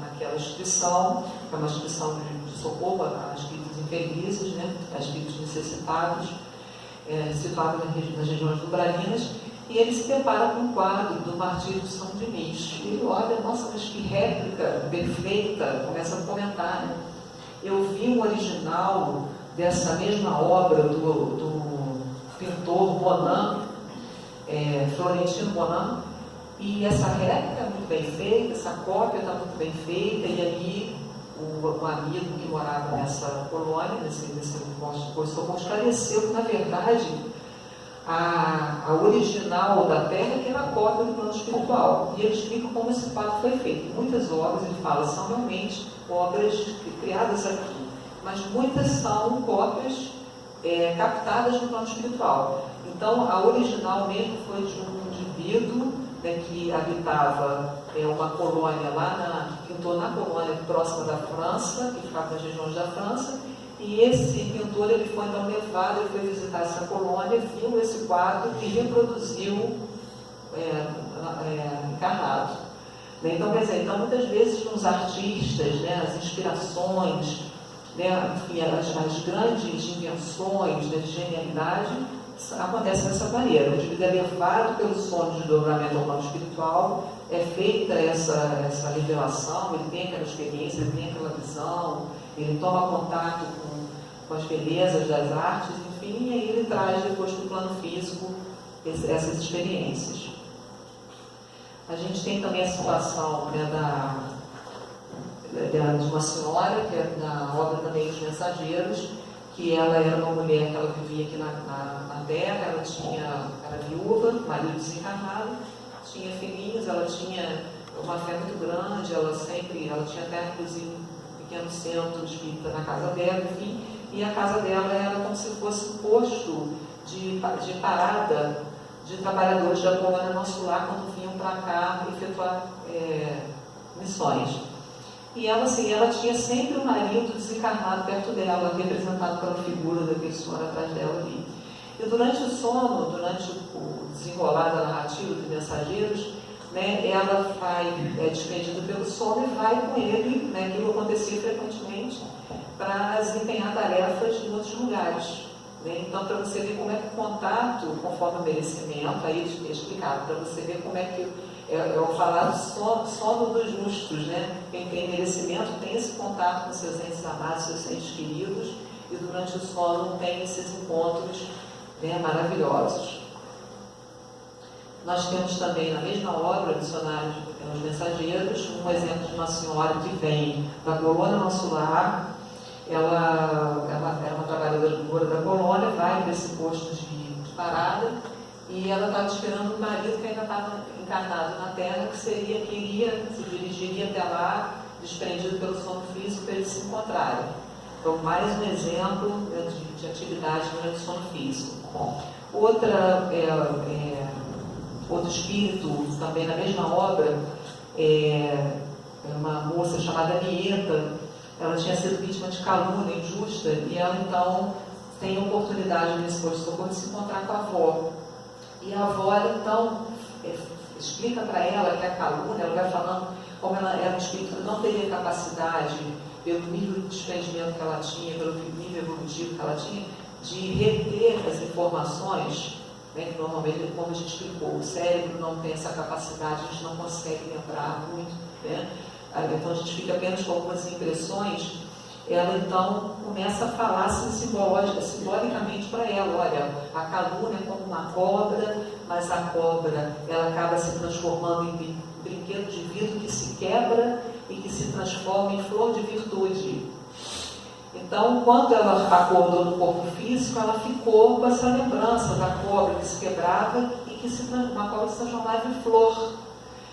naquela instituição, que é uma instituição de socorro a espíritos infelizes, né, a espíritos necessitados, situado nas regiões umbralinas, e ele se depara com um quadro do Martírio de São Diniz. E ele olha, nossa, mas que réplica perfeita, começa a comentar, né? Eu vi um original dessa mesma obra do pintor Bonan, Florentino Bonan, e essa réplica é muito bem feita, essa cópia está muito bem feita, e ali o amigo que morava nessa colônia, nesse posto, esclareceu que, na verdade, a original da Terra que era a cópia do plano espiritual. E ele explica como esse fato foi feito. Muitas obras, ele fala, são realmente obras criadas aqui, mas muitas são cópias captadas no plano espiritual. Então, a original mesmo foi de um indivíduo, né, que habitava uma colônia pintou na colônia próxima da França, que ficava nas regiões da França. E esse pintor, ele foi então levado, ele foi visitar essa colônia, viu esse quadro e reproduziu encarnado. Então, quer dizer, muitas vezes nos artistas, né, as inspirações, né, enfim, as grandes invenções, né, de genialidade, acontece dessa maneira. O indivíduo é levado pelo sono de dobramento ao plano espiritual, é feita essa revelação, ele tem aquela experiência, ele tem aquela visão, ele toma contato com as belezas das artes, enfim, e aí ele traz depois para o plano físico essas experiências. A gente tem também a situação, né, de uma senhora, que é na obra também Os Mensageiros, que ela era uma mulher que ela vivia aqui na Terra, era viúva, marido desencarnado, tinha filhinhos, ela tinha uma fé muito grande, ela tinha até inclusive um pequeno centro espírita na casa dela, enfim, e a casa dela era como se fosse um posto de parada de trabalhadores da colônia Nosso Lar quando vinham para cá efetuar missões. E ela, assim, ela tinha sempre um marido desencarnado perto dela, representado pela figura daquele senhor atrás dela ali. E durante o sono, durante o desenrolar da narrativa dos Mensageiros, né, ela é despedida pelo sono e vai com ele, né, aquilo acontecia frequentemente, para desempenhar tarefas em outros lugares. Né? Então, para você ver como é que o contato, conforme o merecimento, aí eles explicaram, para você ver como é que é o falado sono dos justos, né? Quem tem merecimento tem esse contato com seus entes amados, seus entes queridos, e durante o sono tem esses encontros, né, maravilhosos. Nós temos também na mesma obra, Dicionário dos Mensageiros, um exemplo de uma senhora que vem da colônia Nosso Lar. Ela é uma trabalhadora da colônia, vai para esse posto de parada, e ela estava esperando o marido que ainda estava encarnado na Terra, que se dirigiria até lá, desprendido pelo sono físico, para eles se encontrarem. Então, mais um exemplo de atividade durante o sono físico. Outro espírito, também na mesma obra, é uma moça chamada Nieta. Ela tinha sido vítima de calúnia injusta e ela então tem a oportunidade nesse posto de socorro de se encontrar com a avó. E a avó, ela, então, explica para ela que a calúnia, ela vai falando como ela era um espírito que não teria capacidade, pelo nível de desprendimento que ela tinha, pelo nível evolutivo que ela tinha, de reter as informações, né, que normalmente, como a gente explicou, o cérebro não tem essa capacidade, a gente não consegue lembrar muito, né? Então a gente fica apenas com algumas impressões. Ela então começa a falar assim, simbolicamente para ela: olha, a calúnia é como uma cobra, mas a cobra ela acaba se transformando em brinquedo de vidro que se quebra e que se transforma em flor de virtude. Então, quando ela acordou no corpo físico, ela ficou com essa lembrança da cobra que se quebrava e que uma cobra se transformava em flor.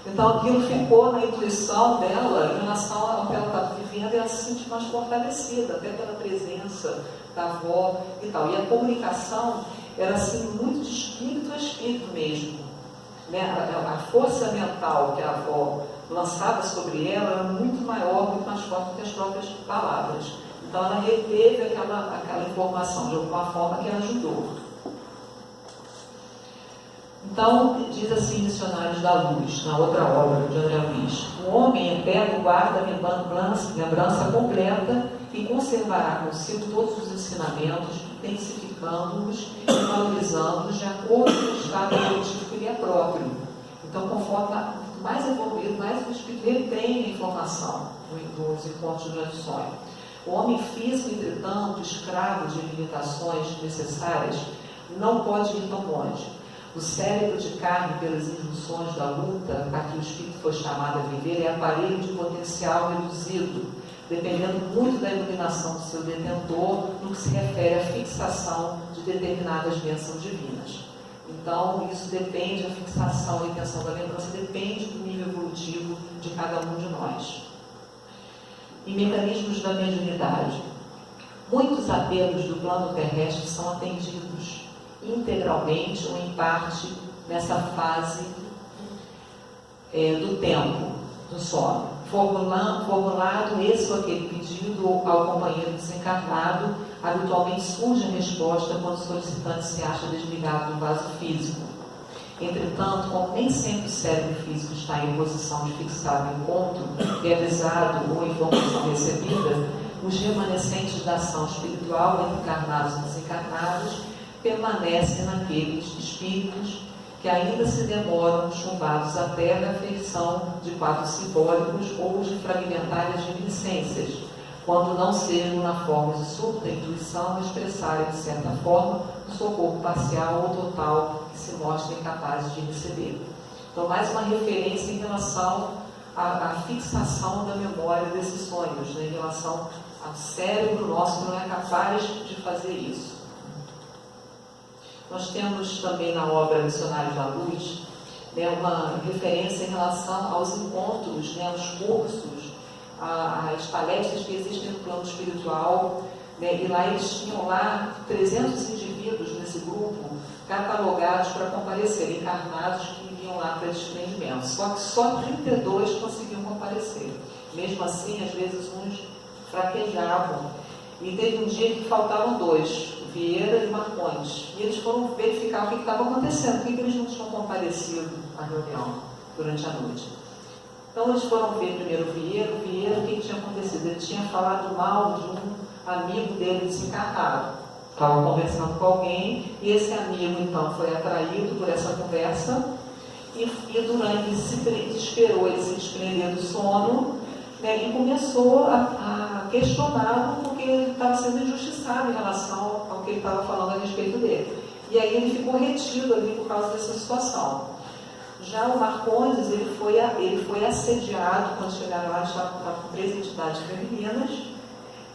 Então, aquilo ficou na intuição dela em relação ao que ela estava vivendo, e ela se sentiu mais fortalecida, até pela presença da avó e tal. E a comunicação era assim, muito de espírito a espírito mesmo. Né? A força mental que a avó lançava sobre ela era muito maior, muito mais forte do que as próprias palavras. Então, ela reteve aquela informação de alguma forma que a ajudou. Então, diz assim Dicionários da Luz, na outra obra de André Luiz: o homem é pego e guarda a lembrança completa e conservará consigo todos os ensinamentos, intensificando-os e valorizando-os de acordo com o estado evolutivo que lhe é próprio. Então, conforme mais evoluído, mais o espírito retém a informação dos encontros durante o sonho. O homem físico, entretanto, escravo de limitações necessárias, não pode ir tão longe. O cérebro de carne, pelas injunções da luta a que o espírito foi chamado a viver, é aparelho de potencial reduzido, dependendo muito da iluminação do seu detentor no que se refere à fixação de determinadas bênçãos divinas. Então, isso depende, a fixação e a intenção da lembrança depende do nível evolutivo de cada um de nós. E mecanismos da mediunidade. Muitos apelos do plano terrestre são atendidos integralmente ou em parte nessa fase do tempo, do sono. Formulado esse ou aquele pedido ao companheiro desencarnado, habitualmente surge a resposta quando o solicitante se acha desligado do vaso físico. Entretanto, como nem sempre o cérebro físico está em posição de fixar o encontro, realizado ou informação recebida, os remanescentes da ação espiritual entre encarnados e desencarnados permanecem naqueles espíritos que ainda se demoram chumbados à terra, feição de quadros simbólicos ou de fragmentárias reminiscências, quando não sejam na forma de súbita intuição expressarem de certa forma o socorro parcial ou total que se mostrem capazes de receber. Então, mais uma referência em relação à fixação da memória desses sonhos, né, em relação ao cérebro nosso que não é capaz de fazer isso. Nós temos também na obra Dicionário da Luz, né, uma referência em relação aos encontros, né, aos cursos, às palestras que existem no plano espiritual, né, e lá eles tinham lá 300 indivíduos nesse grupo catalogados para comparecer, encarnados que iriam lá para desprendimento. Só que só 32 conseguiam comparecer. Mesmo assim, às vezes uns fraquejavam. E teve um dia que faltavam 2, Vieira e Marcondes. E eles foram verificar o que estava acontecendo, por que eles não tinham comparecido à reunião. durante a noite. Então eles foram ver primeiro o Vieira, o que tinha acontecido? Ele tinha falado mal de um amigo dele desencarnado. Estavam conversando com alguém e esse amigo então foi atraído por essa conversa e durante esperou ele se desprender do sono, né, e começou a questioná-lo porque ele estava sendo injustiçado em relação ao que ele estava falando a respeito dele. E aí ele ficou retido ali por causa dessa situação. Já o Marcondes, ele foi assediado, quando chegaram lá, estava com 3 entidades femininas,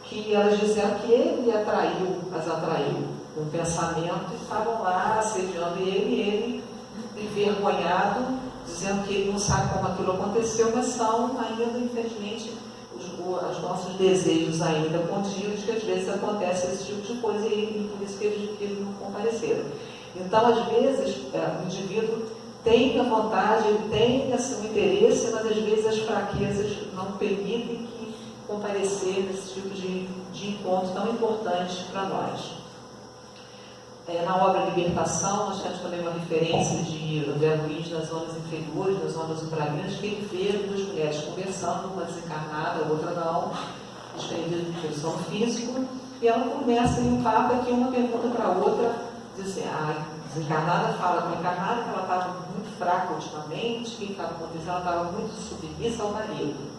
que elas disseram que ele as atraiu com um pensamento, e estavam lá assediando ele envergonhado, dizendo que ele não sabe como aquilo aconteceu, mas são ainda, infelizmente, os nossos desejos ainda contidos, que às vezes acontece esse tipo de coisa, e por isso que eles não compareceram. Então, às vezes, o indivíduo tem a vontade, ele tem assim, o interesse, mas às vezes as fraquezas não permitem que comparecer nesse tipo de encontro tão importante para nós. Na obra Libertação, nós temos também uma referência de André Luiz nas zonas inferiores, nas zonas umbrais, que ele vê 2 mulheres conversando, uma desencarnada, a outra não, desprendida pelo sono físico, e ela começa em um papo que uma pergunta para a outra, diz assim, a desencarnada fala com a encarnada que ela estava muito fraca ultimamente, o que estava acontecendo? Ela estava muito submissa ao marido.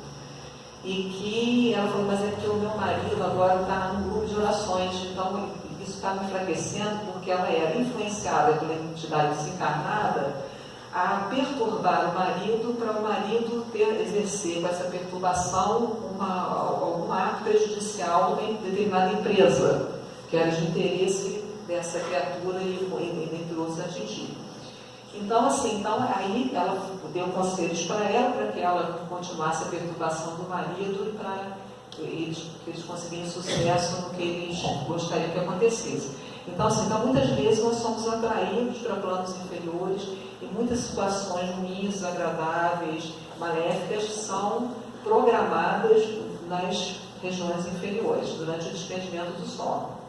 E que ela falou, mas é que o meu marido agora está num grupo de orações, então isso está me enfraquecendo, porque ela era influenciada pela entidade desencarnada a perturbar o marido, para o marido exercer com essa perturbação algum ato prejudicial de determinada empresa, que era de interesse dessa criatura e entre outros atingir. Então, aí ela deu conselhos para ela, para que ela continuasse a perturbação do marido e para que eles conseguissem sucesso no que eles gostariam que acontecesse. Então, muitas vezes nós somos atraídos para planos inferiores e muitas situações ruins, desagradáveis, maléficas são programadas nas regiões inferiores, durante o desprendimento do sono.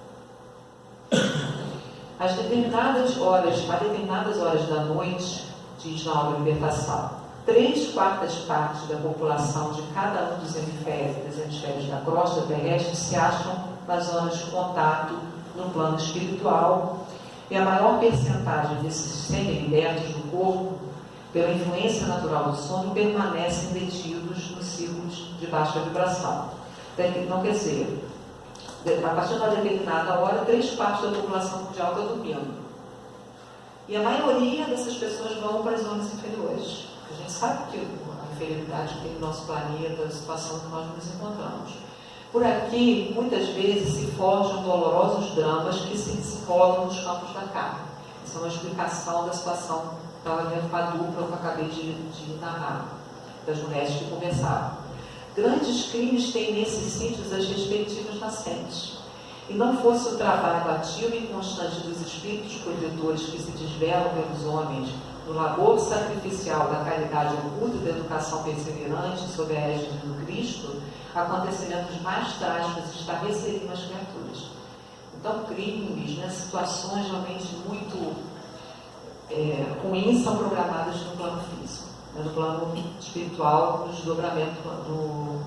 A determinadas horas da noite, diz na obra Libertação, 3/4 partes da população de cada um dos hemisférios da crosta terrestre se acham nas zonas de contato no plano espiritual, e a maior percentagem desses semi-libertos do corpo, pela influência natural do sono, permanecem detidos nos círculos de baixa vibração. Não quer dizer, a partir de uma determinada hora, 3/4 da população mundial está dormindo. E a maioria dessas pessoas vão para as zonas inferiores. A gente sabe que a inferioridade aqui no nosso planeta, a situação que nós nos encontramos. Por aqui, muitas vezes, se forjam dolorosos dramas que se desenrolam nos campos da carne. Isso é uma explicação da situação que estava vendo com a dupla que eu acabei de narrar, das mulheres que conversaram. Grandes crimes têm nesses sítios as respectivas nascentes. E não fosse o trabalho ativo e constante dos espíritos protetores que se desvelam pelos homens no labor sacrificial da caridade oculta e da educação perseverante sob a égide do Cristo, acontecimentos mais trágicos estarreceriam as criaturas. Então, crimes, situações realmente muito ruins são programadas no plano físico, no plano espiritual, no desdobramento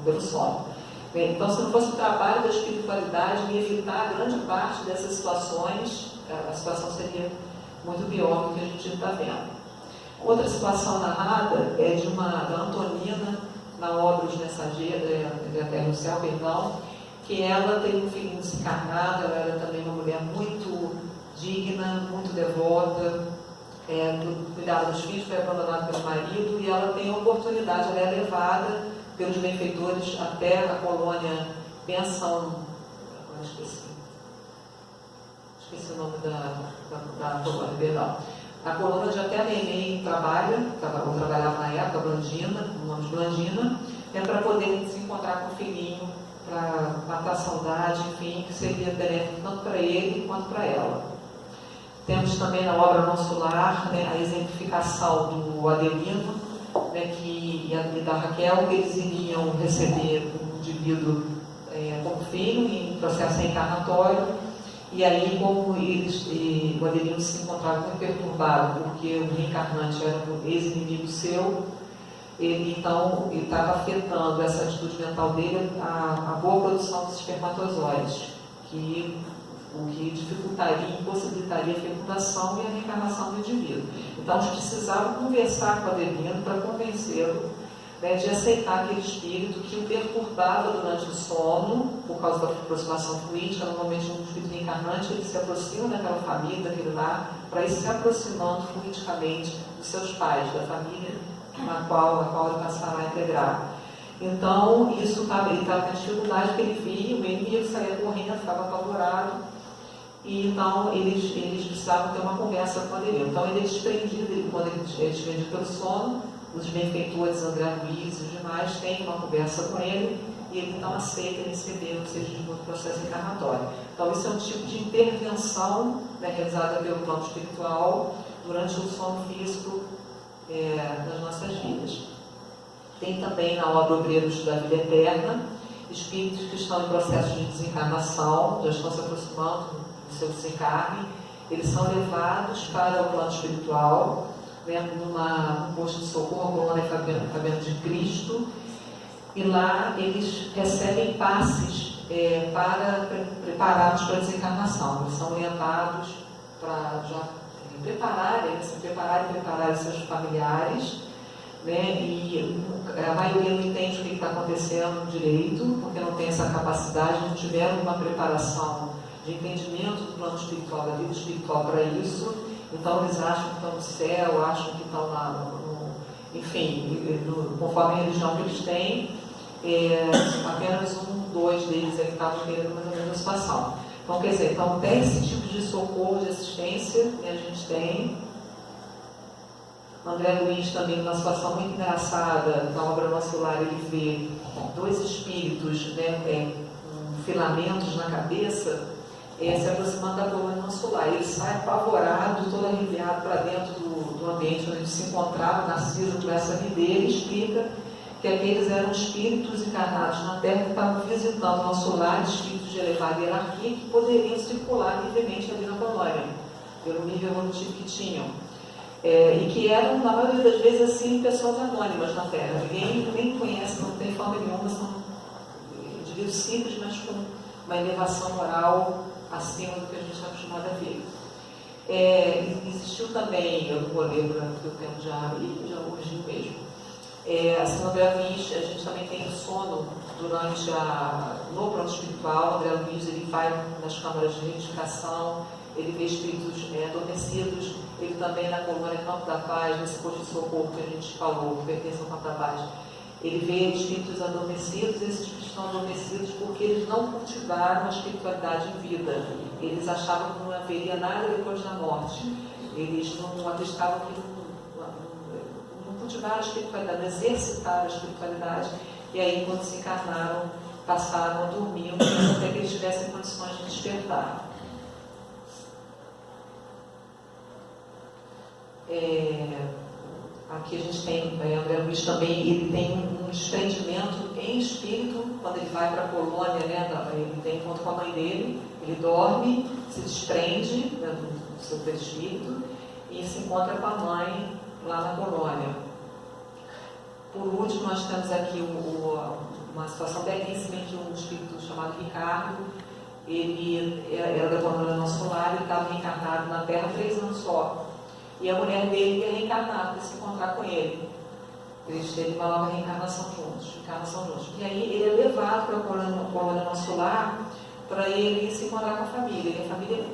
pelo sono. Então, se não fosse o trabalho da espiritualidade em evitar grande parte dessas situações, a situação seria muito pior do que a gente está vendo. Outra situação narrada é da Antonina, na obra Os Mensageiros, da Terra e do Céu, que ela tem um filhinho desencarnado, ela era também uma mulher muito digna, muito devota, cuidava dos filhos, foi abandonada pelo marido, e ela tem a oportunidade, ela é levada pelos benfeitores até a colônia Pensão, agora esqueci o nome da colônia, perdão. A colônia de até Neném trabalhava na época, Blandina, o nome de Blandina, para poder se encontrar com o filhinho, para matar a saudade, enfim, que seria benéfico tanto para ele quanto para ela. Temos também na obra Nosso Lar, a exemplificação do Adelino, e da Raquel, que eles iriam receber um indivíduo como filho em processo reencarnatório, E aí, como o Adelino se encontrava muito perturbado, porque o reencarnante era um ex-inimigo seu, ele então estava afetando essa atitude mental dele a boa produção dos espermatozoides, o que dificultaria, impossibilitaria a fecundação e a reencarnação do indivíduo. Então, eles precisavam conversar com o Adelino para convencê-lo, né, de aceitar aquele espírito que o perturbava durante o sono, por causa da aproximação fluídica. Normalmente, um espírito reencarnante ele se aproxima daquela família, daquele lar, para ir se aproximando fluidicamente dos seus pais, da família na qual ele passará a integrar. Então, ele estava com a dificuldade que ele via, o inimigo saía correndo, ficava apavorado, e então eles precisavam ter uma conversa com ele. Então, ele é desprendido, quando ele é desprendido pelo sono, os benfeitores, André Luiz e os demais têm uma conversa com ele, e ele então aceita receber o seja no processo encarnatório. Então, isso é um tipo de intervenção, né, realizada pelo plano espiritual durante o sono físico das nossas vidas. Tem também na obra Obreiros da Vida Eterna espíritos que estão em processo de desencarnação, já estão se aproximando do seu desencarne. Eles são levados para o plano espiritual, né, num posto de socorro, a colônia Fabiana de Cristo, e lá eles recebem passes para prepará-los para a desencarnação. Eles são orientados para já prepararem seus familiares, né? E a maioria não entende o que está acontecendo direito, porque não tem essa capacidade, não tiveram uma preparação de entendimento do plano espiritual, da vida espiritual para isso. Então eles acham que estão no céu, acham que estão lá, enfim, conforme a religião que eles têm, apenas dois deles que estavam querendo mais ou menos a situação. Então, quer dizer, então tem esse tipo de socorro, de assistência que a gente tem. André Luiz também, numa situação muito engraçada, na obra Nosso Lar, ele vê dois espíritos, né, com filamentos na cabeça, se aproximando da colônia Nosso Lar. Ele sai apavorado, todo aliviado para dentro do ambiente onde ele se encontrava. Narciso começa a rir dele, explica que aqueles eram espíritos encarnados na Terra que estavam visitando Nosso Lar, espíritos de elevada hierarquia, que poderiam circular livremente ali na colônia, pelo nível evolutivo que tinham. E que eram, na maioria das vezes, assim, pessoas anônimas na Terra. Ninguém nem conhece, não tem forma nenhuma, são indivíduos simples, mas com uma elevação moral acima do que a gente está acostumado a ver. Existiu também, eu não vou ler porque o tempo já urgiu mesmo. Assim, no André Luiz, a gente também tem o sono durante no plano espiritual. André Luiz, ele vai nas câmaras de reivindicação, ele vê espíritos adormecidos. Ele também na colônia Campo da Paz, nesse posto de socorro que a gente falou, que pertence ao Campo da Paz, ele vê espíritos adormecidos. Esses espíritos estão adormecidos porque eles não cultivaram a espiritualidade em vida. Eles achavam que não haveria nada depois da morte. Eles não acreditavam que não cultivaram a espiritualidade, não exercitaram a espiritualidade. E aí, quando se encarnaram, passaram a dormir, até que eles tivessem condições de despertar. Aqui a gente tem, André Luiz também, ele tem um desprendimento em espírito, quando ele vai para a colônia, né, ele tem encontro com a mãe dele, ele dorme, se desprende, né, do seu perispírito e se encontra com a mãe lá na colônia. Por último, nós temos aqui uma situação belíssima de um espírito chamado Ricardo. Ele era da colônia Nosso Lar, ele estava reencarnado na Terra 3 anos só. E a mulher dele ia reencarnar para se encontrar com ele. Eles teve uma nova reencarnação juntos. E aí ele é levado para a colônia Nosso Lar para ele se encontrar com a família. E a família